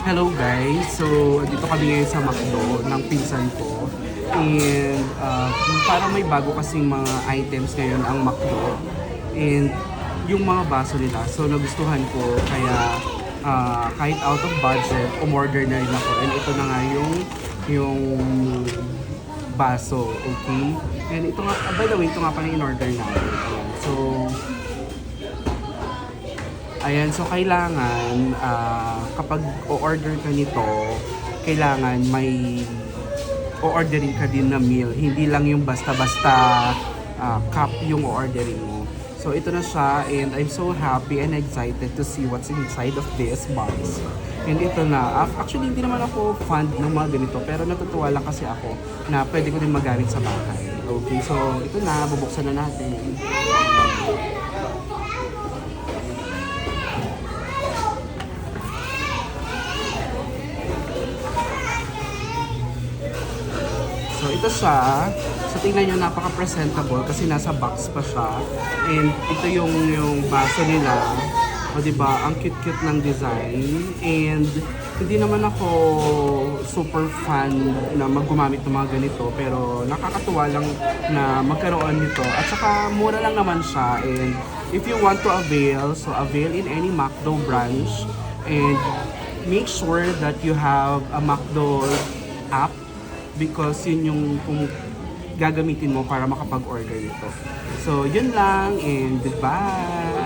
Hello guys! So, dito kami ngayon sa McDo ng pinsan ko. And para may bago kasing mga items ngayon ang McDo. And yung mga baso nila. So, nagustuhan ko. Kaya kahit out of budget, umorder na rin ako. And ito na nga yung baso. Okay? And ito nga, by the way, ito nga pala in-order natin. Ayan. So kailangan kapag o-order ka nito, kailangan may o-orderin ka din na meal. Hindi lang yung basta-basta cup yung o-orderin mo. So ito na siya and I'm so happy and excited to see what's inside of this box. And ito na. Actually, hindi naman ako fan ng mga ganito pero natutuwa lang kasi ako na pwede ko din magamit sa bahay. Okay, so ito na. Bubuksan na natin. So ito siya. So tingnan nyo, napaka-presentable kasi nasa box pa siya. And ito yung baso nila. O diba, ang cute-cute ng design. And hindi naman ako super fan na maggumamit ng mga ganito. Pero nakakatuwa lang na magkaroon nito. At saka mura lang naman siya. And if you want to avail, so avail in any McDo branch. And make sure that you have a McDo app because yun yung kung gagamitin mo para makapag-order nito. So, yun lang and goodbye!